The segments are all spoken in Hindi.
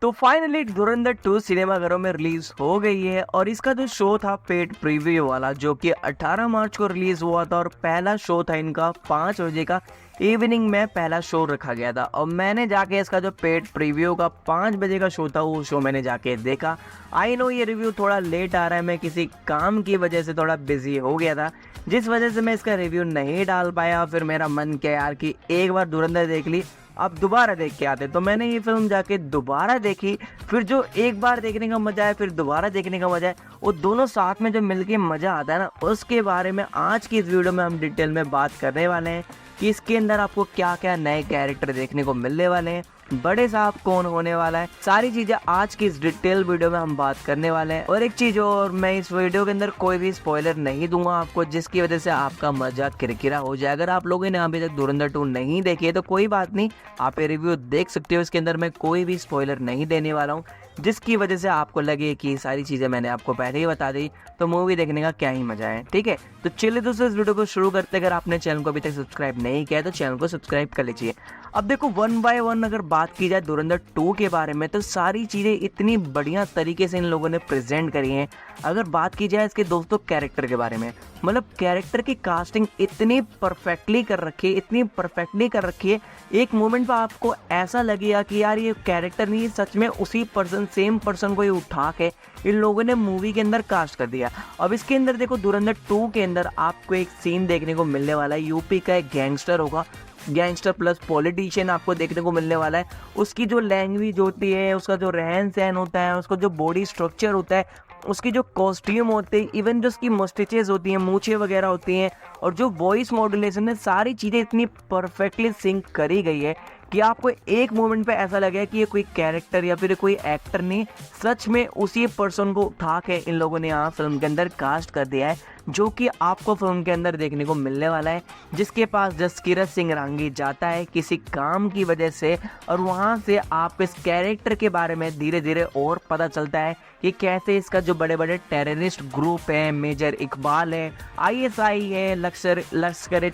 तो फाइनली धुरंधर 2 सिनेमाघरों में रिलीज हो गई है और इसका जो शो था पेड प्रीव्यू वाला जो कि 18 मार्च को रिलीज हुआ था और पहला शो था इनका 5 बजे का इवनिंग में पहला शो रखा गया था। और मैंने जाके इसका जो पेड प्रीव्यू का 5 बजे का शो था वो शो मैंने जाके देखा। आई नो ये रिव्यू थोड़ा लेट आ रहा है, मैं किसी काम की वजह से थोड़ा बिजी हो गया था जिस वजह से मैं इसका रिव्यू नहीं डाल पाया। फिर मेरा मन किया यार कि एक बार धुरंधर देख ली, अब दोबारा देख के आते। तो मैंने ये फिल्म जाके दोबारा देखी। फिर जो एक बार देखने का मजा है फिर दोबारा देखने का मजा है, वो दोनों साथ में जो मिलके मजा आता है ना, उसके बारे में आज की इस वीडियो में हम डिटेल में बात करने वाले हैं कि इसके अंदर आपको क्या क्या नए कैरेक्टर देखने को मिलने वाले हैं, बड़े साहब कौन होने वाला है, सारी चीजें आज की इस डिटेल वीडियो में हम बात करने वाले हैं। और एक चीज और, मैं इस वीडियो के अंदर कोई भी स्पॉइलर नहीं दूंगा आपको, जिसकी वजह से आपका मजा किरकिरा हो जाए। अगर आप लोगों ने अभी तक धुरंधर 2 नहीं देखी है तो कोई बात नहीं, आप ये रिव्यू देख सकते हो। इसके अंदर मैं कोई भी स्पॉइलर नहीं देने वाला हूँ जिसकी वजह से आपको लगे कि सारी चीज़ें मैंने आपको पहले ही बता दी तो मूवी देखने का क्या ही मजा है। ठीक है, तो चलिए दोस्तों इस वीडियो को शुरू करते। अगर आपने चैनल को अभी तक सब्सक्राइब नहीं किया है तो चैनल को सब्सक्राइब कर लीजिए। अब देखो 1 बाय 1 अगर बात की जाए धुरंधर 2 के बारे में तो सारी चीज़ें इतनी बढ़िया तरीके से इन लोगों ने प्रेजेंट करी हैं। अगर बात की जाए इसके दोस्तों कैरेक्टर के बारे में, मतलब कैरेक्टर की कास्टिंग इतनी परफेक्टली कर रखी है, इतनी परफेक्टली कर रखी है, एक मोमेंट पर आपको ऐसा लगेगा कि यार ये कैरेक्टर नहीं, सच में उसी पर्सन, सेम पर्सन को ही उठा के इन लोगों ने मूवी के अंदर कास्ट कर दिया। अब इसके अंदर देखो धुरंधर 2 के अंदर आपको एक सीन देखने को मिलने वाला है, यूपी का एक गैंगस्टर होगा, गैंगस्टर प्लस पॉलिटिशियन आपको देखने को मिलने वाला है। उसकी जो लैंग्वेज होती है, उसका जो रहन सहन होता है, उसका जो बॉडी स्ट्रक्चर होता है, उसकी जो कॉस्ट्यूम होते हैं, इवन जो उसकी मस्टिचेस होती हैं, मूछें वगैरह होती हैं, और जो वॉइस मॉड्यूलेशन है, सारी चीज़ें इतनी परफेक्टली सिंक करी गई है कि आपको एक मोमेंट पे ऐसा लगे कि ये कोई कैरेक्टर या फिर कोई एक्टर नहीं, सच में उसी पर्सन को उठा के इन लोगों ने यहाँ फिल्म के अंदर कास्ट कर दिया है, जो कि आपको फिल्म के अंदर देखने को मिलने वाला है। जिसके पास जसकीरत सिंह रांगी जाता है किसी काम की वजह से, और वहाँ से आप इस कैरेक्टर के बारे में धीरे धीरे और पता चलता है कि कैसे इसका जो बड़े बड़े टेररिस्ट ग्रुप है, मेजर इकबाल है, ISI है, लश्कर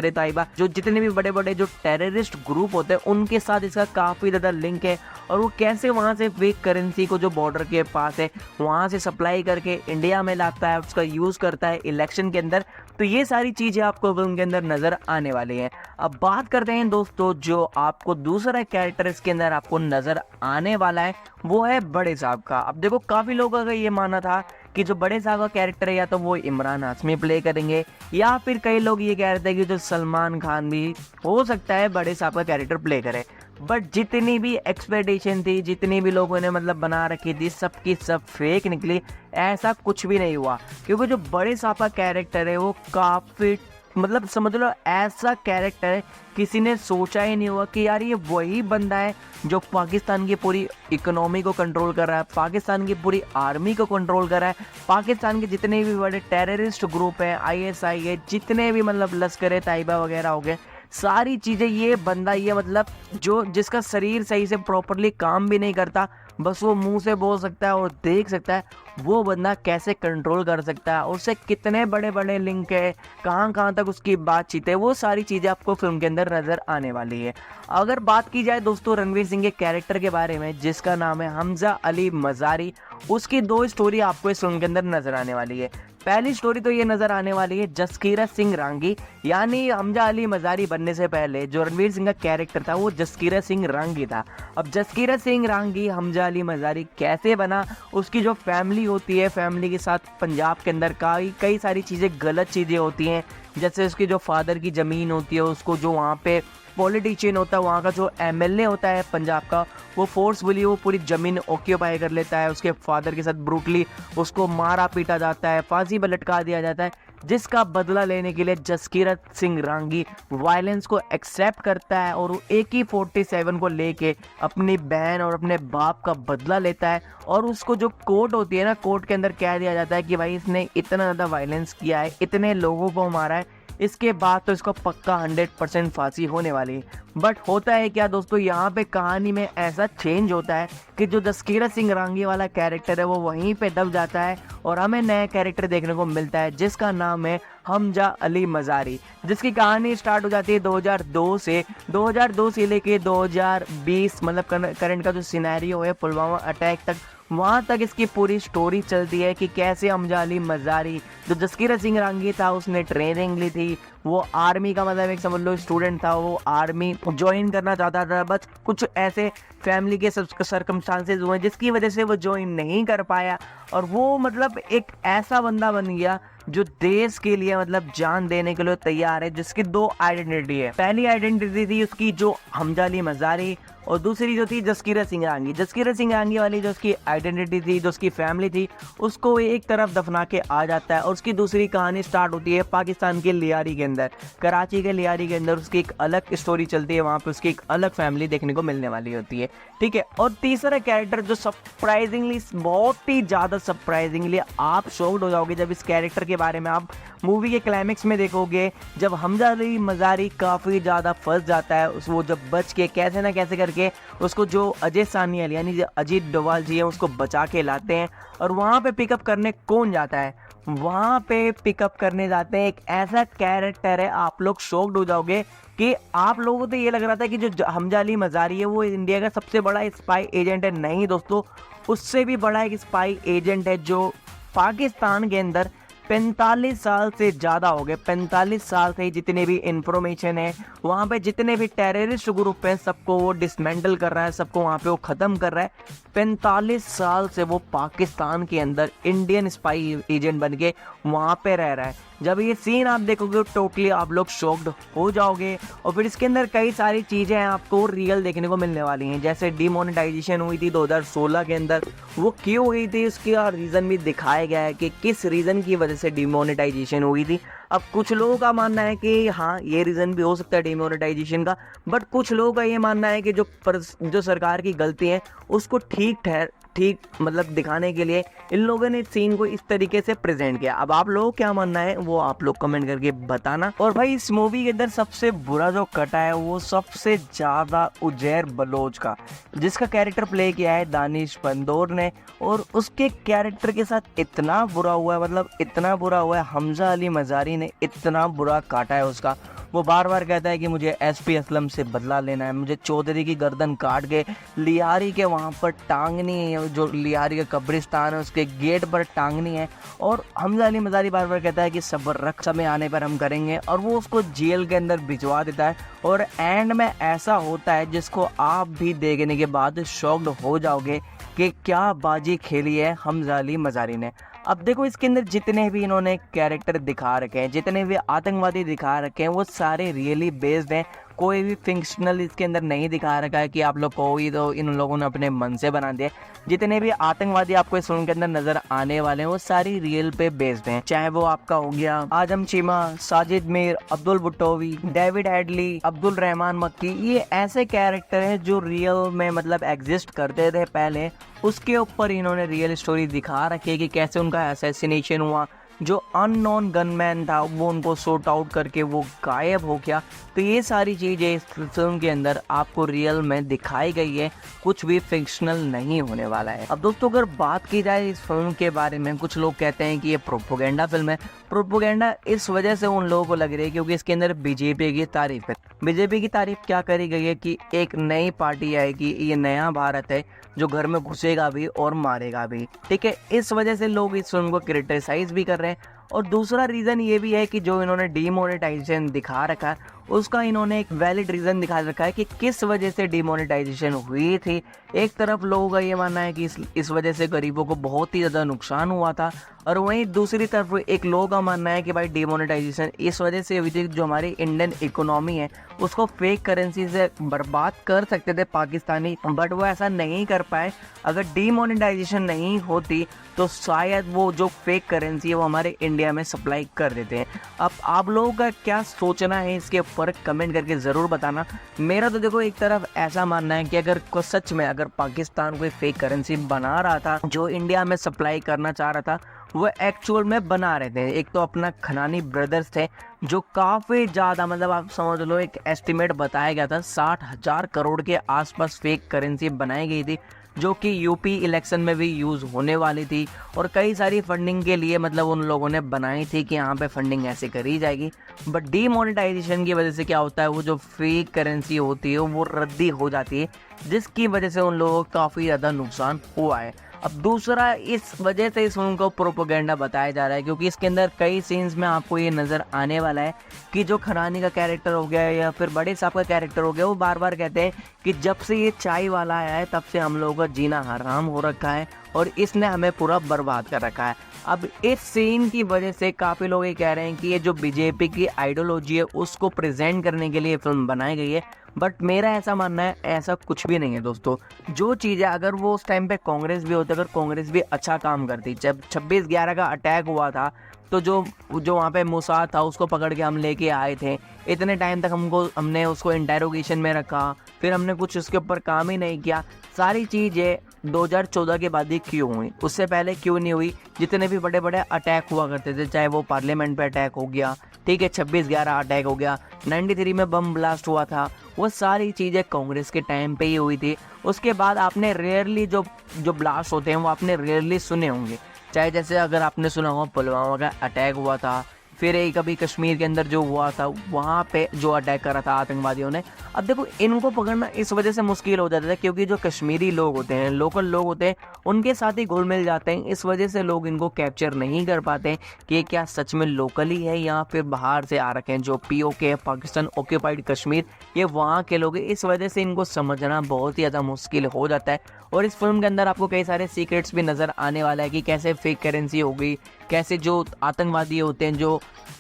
तैयबा, जो जितने भी बड़े बड़े जो टेररिस्ट ग्रुप होते हैं उनके साथ इसका काफ़ी ज़्यादा लिंक है। और वो कैसे वहाँ से फेक करेंसी को जो बॉर्डर के पास है वहाँ से सप्लाई करके इंडिया में लाता है, उसका यूज़ करता है इलेक्शन के अंदर। तो ये सारी चीज़ें आपको फिल्म के अंदर नज़र आने वाली हैं। अब बात करते हैं दोस्तों, जो आपको दूसरा कैरेक्टर इसके अंदर आपको नज़र आने वाला है वो है बड़े साहब का। अब देखो काफ़ी लोगों का ये मानना था कि जो बड़े साहब का कैरेक्टर है या तो वो इमरान हाशमी प्ले करेंगे, या फिर कई लोग ये कह रहे थे कि जो सलमान खान भी हो सकता है बड़े साहब का कैरेक्टर प्ले करे। बट जितनी भी एक्सपेक्टेशन थी, जितनी भी लोगों ने मतलब बना रखी थी, सबकी सब फेक निकली। ऐसा कुछ भी नहीं हुआ, क्योंकि जो बड़े साहब का कैरेक्टर है वो काफ़ी, मतलब समझ लो ऐसा कैरेक्टर है किसी ने सोचा ही नहीं हुआ कि यार ये वही बंदा है जो पाकिस्तान की पूरी इकोनॉमी को कंट्रोल कर रहा है, पाकिस्तान की पूरी आर्मी को कंट्रोल कर रहा है, पाकिस्तान के जितने भी बड़े टेररिस्ट ग्रुप हैं, ISI है, जितने भी मतलब लश्कर तैयबा वगैरह हो गए, सारी चीज़ें ये बंदा, ये मतलब जो जिसका शरीर सही से प्रॉपरली काम भी नहीं करता, बस वो मुंह से बोल सकता है और देख सकता है, वो बंदा कैसे कंट्रोल कर सकता है, उससे कितने बड़े बड़े लिंक है, कहाँ कहाँ तक उसकी बातचीत है, वो सारी चीज़ें आपको फिल्म के अंदर नज़र आने वाली है। अगर बात की जाए दोस्तों रणवीर सिंह के कैरेक्टर के बारे में जिसका नाम है हमजा अली मज़ारी, उसकी 2 स्टोरी आपको इस फिल्म के अंदर नज़र आने वाली है। पहली स्टोरी तो ये नज़र आने वाली है जसकीरत सिंह रांगी, यानी हमजा अली मज़ारी बनने से पहले जो रणवीर सिंह का कैरेक्टर था वो जसकीरत सिंह रांगी था। अब जसकीरत सिंह रांगी हमजा अली मज़ारी कैसे बना, उसकी जो फैमिली होती है, फैमिली के साथ पंजाब के अंदर कई सारी चीज़ें, गलत चीज़ें होती हैं, जैसे उसकी जो फादर की ज़मीन होती है, उसको जो वहाँ पे पॉलिटिशियन होता है, वहाँ का जो MLA होता है पंजाब का, वो फोर्सफुली वो पूरी ज़मीन ऑक्यूपाई कर लेता है। उसके फादर के साथ ब्रूटली उसको मारा पीटा जाता है, फांसी पर लटका दिया जाता है, जिसका बदला लेने के लिए जसकीरत सिंह रांगी वायलेंस को एक्सेप्ट करता है और वो AK-47 को लेके अपनी बहन और अपने बाप का बदला लेता है। और उसको जो कोर्ट होती है ना, कोर्ट के अंदर कह दिया जाता है कि भाई इसने इतना ज़्यादा वायलेंस किया है, इतने लोगों को मारा है, इसके बाद तो इसको पक्का 100% फांसी होने वाली है। बट होता है क्या दोस्तों, यहाँ पे कहानी में ऐसा चेंज होता है कि जो जसकीरत सिंह रांगी वाला कैरेक्टर है वो वहीं पे दब जाता है और हमें नया कैरेक्टर देखने को मिलता है जिसका नाम है हमजा अली मज़ारी, जिसकी कहानी स्टार्ट हो जाती है 2002 से लेके 2020, मतलब करंट का जो सिनेरियो है पुलवामा अटैक तक, वहाँ तक इसकी पूरी स्टोरी चलती है कि कैसे हमजा अली मज़ारी जो जसकीरत सिंह रांगी था उसने ट्रेनिंग ली थी, वो आर्मी का मतलब एक समझ लो स्टूडेंट था, वो आर्मी ज्वाइन करना चाहता था, बस कुछ ऐसे फैमिली के सर्कमस्टांसेस हुए जिसकी वजह से वो ज्वाइन नहीं कर पाया और वो मतलब एक ऐसा बंदा बन गया जो देश के लिए मतलब जान देने के लिए तैयार है, जिसकी दो आइडेंटिटी है। पहली आइडेंटिटी थी उसकी जो हमजा अली मज़ारी और दूसरी जो थी जसकीरत सिंह रांगी। जसकीरत सिंह रांगी वाली जो उसकी आइडेंटिटी थी, जो उसकी फैमिली थी, उसको वो एक तरफ दफना के आ जाता है और उसकी दूसरी कहानी स्टार्ट होती है पाकिस्तान के लियारी के अंदर, कराची के लियारी के अंदर उसकी एक अलग स्टोरी चलती है, वहाँ पे उसकी एक अलग फैमिली देखने को मिलने वाली होती है, ठीक है। और तीसरा कैरेक्टर जो सरप्राइजिंगली, बहुत ही ज़्यादा सरप्राइजिंगली आप शॉक्ड हो जाओगे जब इस कैरेक्टर के बारे में आप मूवी के क्लाइमेक्स में देखोगे, जब हमजा अली मज़ारी काफ़ी ज़्यादा फंस जाता है, वो जब बच के कैसे ना कैसे करके उसको जो अजय सानियल यानी जो अजीत डोभाल जी है उसको बचा के लाते हैं और वहाँ पे पिकअप करने कौन जाता है, वहाँ पे पिकअप करने जाते हैं एक ऐसा कैरेक्टर है, आप लोग शॉक्ड हो जाओगे कि आप लोगों को तो ये लग रहा था कि जो हमजा अली मज़ारी है वो इंडिया का सबसे बड़ा स्पाई एजेंट है। नहीं दोस्तों, उससे भी बड़ा एक स्पाई एजेंट है जो पाकिस्तान के अंदर 45 साल से ज़्यादा हो गए, 45 साल से जितने भी इंफॉर्मेशन है वहाँ पे, जितने भी टेररिस्ट ग्रुप हैं सबको वो डिसमेंटल कर रहा है, सबको वहाँ पे वो ख़त्म कर रहा है। 45 साल से वो पाकिस्तान के अंदर इंडियन स्पाई एजेंट बन के वहाँ पे रह रहा है। जब ये सीन आप देखोगे टोटली आप लोग शॉक्ड हो जाओगे और फिर इसके अंदर कई सारी चीज़ें आपको रियल देखने को मिलने वाली हैं, जैसे डिमोनेटाइजेशन हुई थी 2016 के अंदर, वो क्यों हुई थी उसका रीज़न भी दिखाया गया है कि किस रीज़न की वजह से डिमोनेटाइजेशन हुई थी। अब कुछ लोगों का मानना है कि हाँ ये रीज़न भी हो सकता है डिमोनेटाइजेशन का, बट कुछ लोगों का ये मानना है कि जो सरकार की गलती है उसको ठीक मतलब दिखाने के लिए इन लोगों ने सीन को इस तरीके से प्रेजेंट किया। अब आप लोगों क्या मानना है वो आप लोग कमेंट करके बताना। और भाई इस मूवी के अंदर सबसे बुरा जो कटा है वो सबसे ज़्यादा उजैर बलोच का, जिसका कैरेक्टर प्ले किया है दानिश पंदोर ने, और उसके कैरेक्टर के साथ इतना बुरा हुआ है, मतलब इतना बुरा हुआ है, हमजा अली मज़ारी ने इतना बुरा काटा है उसका। वो बार बार कहता है कि मुझे एसपी असलम से बदला लेना है, मुझे चौधरी की गर्दन काट के लियारी के वहाँ पर टांगनी है, जो लियारी का कब्रिस्तान है उसके गेट पर टांगनी है। और हमजा अली मज़ारी बार बार कहता है कि सब्र रख, समय आने पर हम करेंगे, और वो उसको जेल के अंदर भिजवा देता है। और एंड में ऐसा होता है जिसको आप भी देखने के बाद शॉक्ड हो जाओगे कि क्या बाजी खेली है हमजा अली मज़ारी ने। अब देखो इसके अंदर जितने भी इन्होंने कैरेक्टर दिखा रखे हैं, जितने भी आतंकवादी दिखा रखे हैं, वो सारे रियली बेस्ड हैं, कोई भी फिक्शनल इसके अंदर नहीं दिखा रखा है कि आप लोग को ही तो इन लोगों ने अपने मन से बना दिया। जितने भी आतंकवादी आपको इस फिल्म के अंदर नजर आने वाले हैं वो सारी रियल पे बेस्ड हैं, चाहे वो आपका हो गया आजम चीमा, साजिद मीर, अब्दुल बुट्टोवी, डेविड हेडली, अब्दुल रहमान मक्की, ये ऐसे कैरेक्टर हैं जो रियल में मतलब एग्जिस्ट करते थे पहले, उसके ऊपर इन्होंने रियल स्टोरी दिखा रखी है कि कैसे उनका असैसिनेशन हुआ, जो अननोन गनमैन था वो उनको सॉर्ट आउट करके वो गायब हो गया। तो ये सारी चीज़ें इस फिल्म के अंदर आपको रियल में दिखाई गई है, कुछ भी फिक्शनल नहीं होने वाला है। अब दोस्तों अगर बात की जाए इस फिल्म के बारे में, कुछ लोग कहते हैं कि ये प्रोपोगेंडा फिल्म है। प्रोपोगेंडा इस वजह से उन लोगों को लग रही है क्योंकि इसके अंदर बीजेपी की तारीफ है। बीजेपी की तारीफ क्या करी गई है कि एक नई पार्टी आएगी, ये नया भारत है जो घर में घुसेगा भी और मारेगा भी, ठीक है। इस वजह से लोग इस फिल्म को क्रिटिसाइज भी कर रहे हैं। और दूसरा रीज़न ये भी है कि जो इन्होंने डीमोनेटाइजेशन दिखा रखा है उसका इन्होंने एक वैलिड रीज़न दिखा रखा है कि किस वजह से डीमोनेटाइजेशन हुई थी। एक तरफ लोगों का ये मानना है कि इस वजह से गरीबों को बहुत ही ज़्यादा नुकसान हुआ था, और वहीं दूसरी तरफ एक लोगों का मानना है कि भाई डीमोनेटाइजेशन इस वजह से हुई थी जो हमारी इंडियन इकोनॉमी है उसको फेक करेंसी से बर्बाद कर सकते थे पाकिस्तानी, बट वो ऐसा नहीं कर पाए। अगर डीमोनेटाइजेशन नहीं होती तो शायद वो जो फेक करेंसी है वो हमारे इंडिया में सप्लाई कर देते हैं। अब आप लोगों का क्या सोचना है इसके ऊपर कमेंट करके ज़रूर बताना। मेरा तो देखो एक तरफ ऐसा मानना है कि अगर को सच में अगर पाकिस्तान कोई फेक करेंसी बना रहा था जो इंडिया में सप्लाई करना चाह रहा था, वो एक्चुअल में बना रहे थे। एक तो अपना खनानी ब्रदर्स थे जो काफ़ी ज़्यादा, मतलब आप समझ लो एक एस्टिमेट बताया गया था 60,000 करोड़ के आसपास फेक करेंसी बनाई गई थी, जो कि यूपी इलेक्शन में भी यूज़ होने वाली थी और कई सारी फंडिंग के लिए मतलब उन लोगों ने बनाई थी कि यहाँ पे फंडिंग ऐसे करी जाएगी। बट डीमोनेटाइजेशन की वजह से क्या होता है, वो जो फेक करेंसी होती है वो रद्दी हो जाती है, जिसकी वजह से उन लोगों को काफ़ी ज़्यादा नुकसान हुआ है। अब दूसरा, इस वजह से इस फिल्म को प्रोपोगेंडा बताया जा रहा है क्योंकि इसके अंदर कई सीन्स में आपको ये नज़र आने वाला है कि जो खरानी का कैरेक्टर हो गया या फिर बड़े साहब का कैरेक्टर हो गया, वो बार बार कहते हैं कि जब से ये चाय वाला आया है तब से हम लोगों का जीना हराम हो रखा है और इसने हमें पूरा बर्बाद कर रखा है। अब इस सीन की वजह से काफ़ी लोग ये कह रहे हैं कि ये जो बीजेपी की आइडियोलॉजी है उसको प्रेजेंट करने के लिए फिल्म बनाई गई है। बट मेरा ऐसा मानना है ऐसा कुछ भी नहीं है दोस्तों। जो चीज़ है, अगर वो उस टाइम पे कांग्रेस भी होती, अगर कांग्रेस भी अच्छा काम करती, जब 26/11 का अटैक हुआ था तो जो वहाँ पे मोसाद था उसको पकड़ के हम लेके आए थे, इतने टाइम तक हमने उसको इंटेरोगेशन में रखा, फिर हमने कुछ उसके ऊपर काम ही नहीं किया। सारी चीज़ें 2014 के बाद ही क्यों हुई, उससे पहले क्यों नहीं हुई? जितने भी बड़े बड़े अटैक हुआ करते थे, चाहे वो पार्लियामेंट पे अटैक हो गया, ठीक है, 26/11 अटैक हो गया, 93 में बम ब्लास्ट हुआ था, वो सारी चीज़ें कांग्रेस के टाइम पे ही हुई थी। उसके बाद आपने रेयरली जो ब्लास्ट होते हैं वो आपने रेयरली सुने होंगे, चाहे जैसे अगर आपने सुना होगा पुलवामा का अटैक हुआ था, फिर एक अभी कश्मीर के अंदर जो हुआ था वहाँ पे जो अटैक करा था आतंकवादियों ने। अब देखो इनको पकड़ना इस वजह से मुश्किल हो जाता है क्योंकि जो कश्मीरी लोग होते हैं, लोकल लोग होते हैं, उनके साथ ही घुल मिल जाते हैं, इस वजह से लोग इनको कैप्चर नहीं कर पाते हैं कि ये क्या सच में लोकली है या फिर बाहर से आ रखे हैं, जो POK पाकिस्तान ऑक्यूपाइड कश्मीर, ये वहाँ के लोग हैं। इस वजह से इनको समझना बहुत ही ज़्यादा मुश्किल हो जाता है। और इस फिल्म के अंदर आपको कई सारे सीक्रेट्स भी नज़र आने वाला है कि कैसे फेक करेंसी हो गई, कैसे जो आतंकवादी होते हैं, जो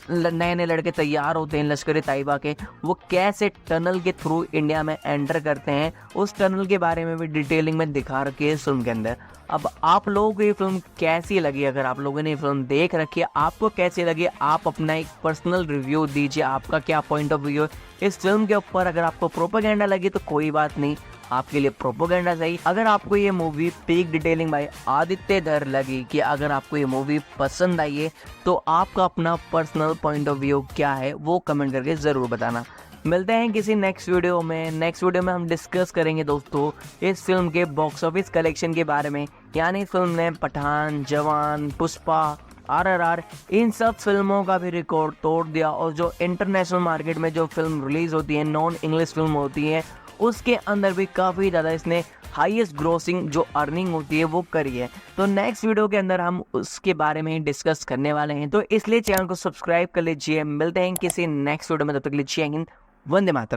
नए नए लड़के तैयार होते हैं लश्कर तैयबा के, वो कैसे टनल के थ्रू इंडिया में एंटर करते हैं, उस टनल के बारे में भी डिटेलिंग में दिखा रखी है इस फिल्म के अंदर। अब आप लोगों को ये फिल्म कैसी लगी? अगर आप लोगों ने ये फिल्म देख रखी है, आपको कैसी लगी? आप अपना एक पर्सनल रिव्यू दीजिए, आपका क्या पॉइंट ऑफ व्यू है इस फिल्म के ऊपर। अगर आपको प्रोपेगेंडा लगी तो कोई बात नहीं, आपके लिए प्रोपेगेंडा सही। अगर आपको ये movie peak detailing by Aditya Dhar लगी कि अगर आपको ये मूवी पसंद आई है तो आपका अपना पर्सनल पॉइंट ऑफ व्यू क्या है वो कमेंट करके ज़रूर बताना। मिलते हैं किसी नेक्स्ट वीडियो में हम डिस्कस करेंगे दोस्तों इस फिल्म के बॉक्स ऑफिस कलेक्शन के बारे में, यानी इस फिल्म ने पठान, जवान, पुष्पा, RRR इन सब फिल्मों का भी रिकॉर्ड तोड़ दिया। और जो इंटरनेशनल मार्केट में जो फिल्म रिलीज होती है, नॉन इंग्लिश फिल्म होती है, उसके अंदर भी काफ़ी ज़्यादा इसने हाईएस्ट ग्रोसिंग जो अर्निंग होती है वो करी है। तो नेक्स्ट वीडियो के अंदर हम उसके बारे में डिस्कस करने वाले हैं, तो इसलिए चैनल को सब्सक्राइब कर लीजिए। मिलते हैं किसी नेक्स्ट वीडियो में, तब तक के लिए जय हिंद, वंदे मातरम।